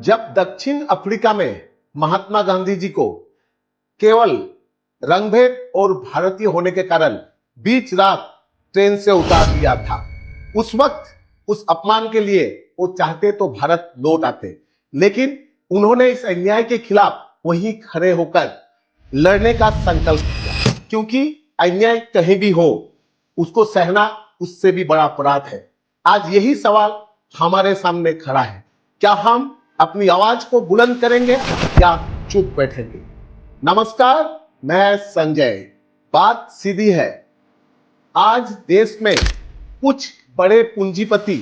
जब दक्षिण अफ्रीका में महात्मा गांधी जी को केवल रंगभेद और भारतीय होने के कारण बीच रात ट्रेन से उतार दिया था, उस वक्त उस अपमान के लिए वो चाहते तो भारत लौट आते, लेकिन उन्होंने इस अन्याय के खिलाफ वहीं खड़े होकर लड़ने का संकल्प किया, क्योंकि अन्याय कहीं भी हो उसको सहना उससे भी बड़ा अपराध है। आज यही सवाल हमारे सामने खड़ा है, क्या हम अपनी आवाज को बुलंद करेंगे या चुप बैठेंगे? नमस्कार, मैं संजय। बात सीधी है, आज देश में कुछ बड़े पूंजीपति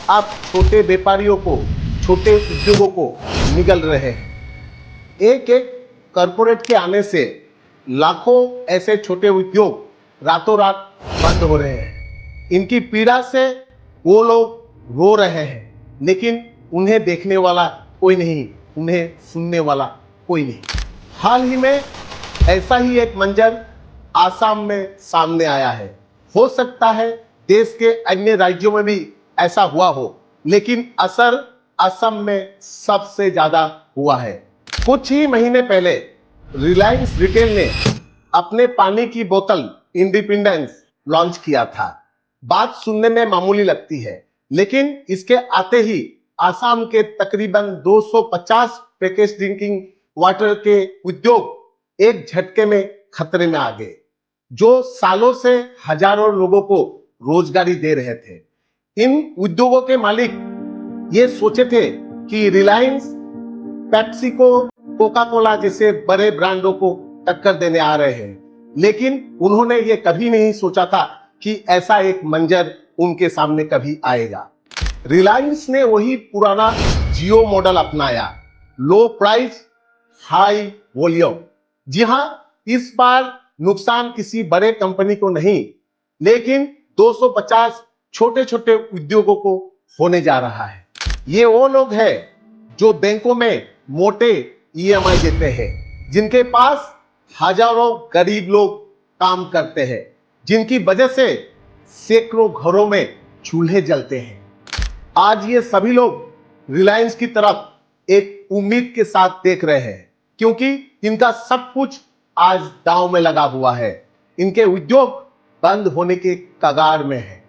अब छोटे व्यापारियों को, छोटे उद्योगों को निगल रहे हैं। एक एक कॉर्पोरेट के आने से लाखों ऐसे छोटे उद्योग रातों रात बंद हो रहे हैं। इनकी पीड़ा से वो लोग रो रहे हैं, लेकिन उन्हें देखने वाला कोई नहीं, उन्हें सुनने वाला कोई नहीं। हाल ही में ऐसा ही एक मंजर आसाम में सामने आया है। हो सकता है देश के अन्य राज्यों में भी ऐसा हुआ हो, लेकिन असर असम में सबसे ज्यादा हुआ है। कुछ ही महीने पहले रिलायंस रिटेल ने अपने पानी की बोतल इंडिपेंडेंस लॉन्च किया था। बात सुनने में मामूली लगती है, लेकिन इसके आते ही आसाम के तकरीबन 250 पैकेज ड्रिंकिंग वाटर के उद्योग एक झटके में खतरे में आ गए, जो सालों से हजारों लोगों को रोजगारी दे रहे थे। इन उद्योगों के मालिक ये सोचे थे कि रिलायंस पेप्सिको, कोका कोला जैसे बड़े ब्रांडों को टक्कर देने आ रहे हैं, लेकिन उन्होंने ये कभी नहीं सोचा था कि ऐसा एक मंजर उनके सामने कभी आएगा। रिलायंस ने वही पुराना जियो मॉडल अपनाया, लो प्राइस हाई वॉल्यूम। जी हां, इस बार नुकसान किसी बड़े कंपनी को नहीं, लेकिन 250 छोटे छोटे उद्योगों को होने जा रहा है। ये वो लोग हैं जो बैंकों में मोटे ईएमआई देते हैं, जिनके पास हजारों गरीब लोग काम करते हैं, जिनकी वजह से सैकड़ों घरों में चूल्हे जलते हैं। आज ये सभी लोग रिलायंस की तरफ एक उम्मीद के साथ देख रहे हैं, क्योंकि इनका सब कुछ आज दांव में लगा हुआ है। इनके उद्योग बंद होने के कगार में है।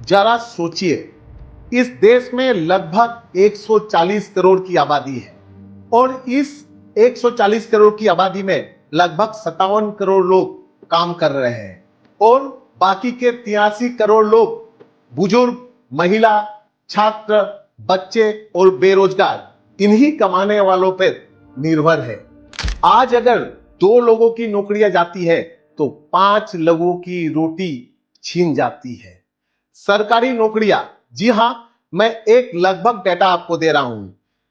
जरा सोचिए, इस देश में लगभग 140 करोड़ की आबादी है और इस 140 करोड़ की आबादी में लगभग 57 करोड़ लोग काम कर रहे हैं और बाकी के 83 करोड़ लोग बुजुर्ग, महिला, छात्र, बच्चे और बेरोजगार इन्हीं कमाने वालों पर निर्भर है। आज अगर 2 लोगों की नौकरियां जाती है तो 5 लोगों की रोटी छीन जाती है। सरकारी नौकरियां, जी हां, मैं एक लगभग डेटा आपको दे रहा हूं।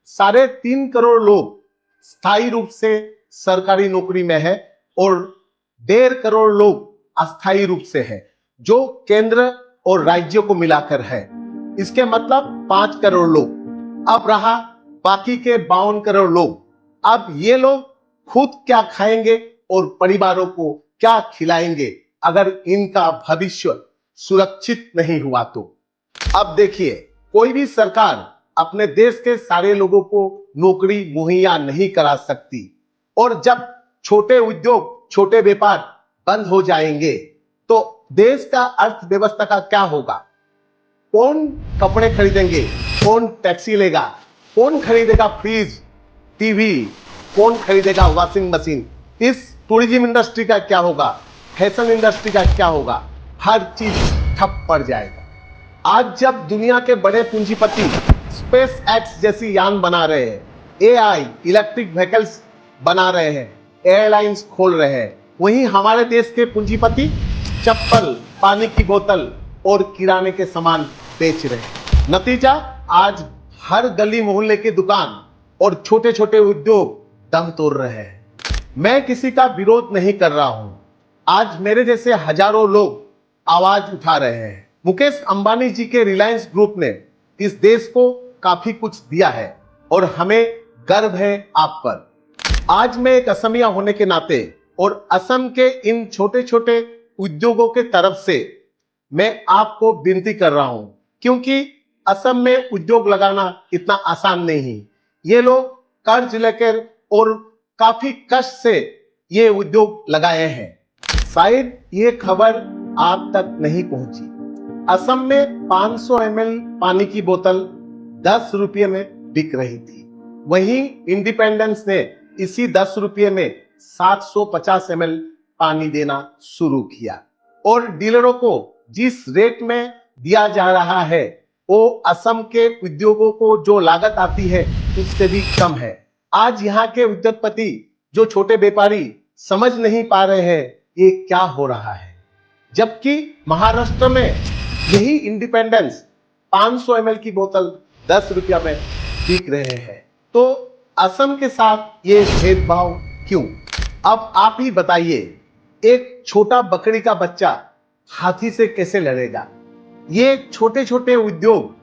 3.5 करोड़ लोग स्थायी रूप से सरकारी नौकरी में है और 1.5 करोड़ लोग अस्थायी रूप से है, जो केंद्र और राज्यों को मिलाकर है। इसके मतलब 5 करोड़ लोग। अब रहा बाकी के 52 करोड़ लोग। अब ये लोग खुद क्या खाएंगे और परिवारों को क्या खिलाएंगे अगर इनका भविष्य सुरक्षित नहीं हुआ तो? अब देखिए, कोई भी सरकार अपने देश के सारे लोगों को नौकरी मुहैया नहीं करा सकती, और जब छोटे उद्योग, छोटे व्यापार बंद हो जाएंगे तो देश का अर्थव्यवस्था का क्या होगा? कौन कपड़े खरीदेंगे? कौन टैक्सी लेगा? कौन खरीदेगा फ्रिज, टीवी? कौन खरीदेगा वॉशिंग मशीन? इस टूरिज्म इंडस्ट्री का क्या होगा? फैशन इंडस्ट्री का क्या होगा? हर चीज ठप पड़ जाएगा। आज जब दुनिया के बड़े पूंजीपति स्पेस एक्स जैसी यान बना रहे हैं, एआई, इलेक्ट्रिक व्हीकल्स बना रहे हैं, एयरलाइंस खोल रहे हैं, वहीं हमारे देश के पूंजीपति चप्पल, पानी की बोतल और किराने के सामान बेच रहे हैं। नतीजा, आज हर गली मोहल्ले की दुकान और छोटे छोटे उद्योग दम तोड़ रहे हैं। मैं किसी का विरोध नहीं कर रहा हूं। आज मेरे जैसे हजारों लोग आवाज उठा रहे हैं। मुकेश अंबानी जी के रिलायंस ग्रुप ने इस देश को काफी कुछ दिया है और हमें गर्व है आप पर। आज मैं एक असमिया होने के नाते और असम के इन छोटे छोटे उद्योगों के तरफ से मैं आपको विनती कर रहा हूं, क्योंकि असम में उद्योग लगाना इतना आसान नहीं। ये लोग कर्ज लेकर और काफी कष्ट से ये उद्योग लगाए हैं। शायद ये खबर आप तक नहीं पहुंची। असम में 500 ml पानी की बोतल 10 रुपये में बिक रही थी। वहीं इंडिपेंडेंस ने इसी 10 रुपये में 750 ml पानी देना शुरू किया और डीलरों को जिस रेट में दिया जा रहा है वो असम के उद्योगों को जो लागत आती है उससे भी कम है। आज यहाँ के उद्योगपति जो छोटे व्यापारी समझ नहीं पा रहे हैं ये क्या हो रहा है, जबकि महाराष्ट्र में यही इंडिपेंडेंस 500 ml की बोतल 10 रुपया में बिक रहे हैं। तो असम के साथ ये भेदभाव क्यों? अब आप ही बताइए, एक छोटा बकरी का बच्चा हाथी से कैसे लड़ेगा? ये छोटे छोटे उद्योग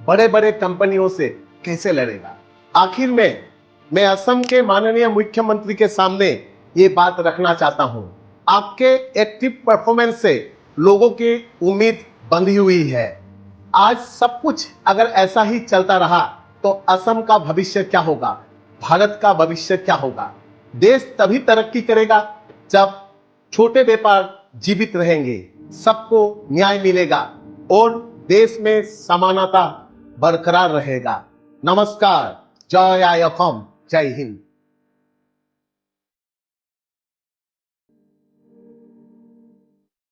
बड़े बड़े कंपनियों से कैसे लड़ेगा? आखिर में मैं असम के माननीय मुख्यमंत्री के सामने ये बात रखना चाहता हूं। आपके एक्टिव परफॉर्मेंस से लोगों की उम्मीद बंधी हुई है। आज सब कुछ अगर ऐसा ही चलता रहा तो असम का भविष्य क्या होगा, भारत का भविष्य क्या होगा? देश तभी तरक्की करेगा जब छोटे व्यापार जीवित रहेंगे, सबको न्याय मिलेगा और देश में समानता बरकरार रहेगा। नमस्कार, जय असम, जय हिंद।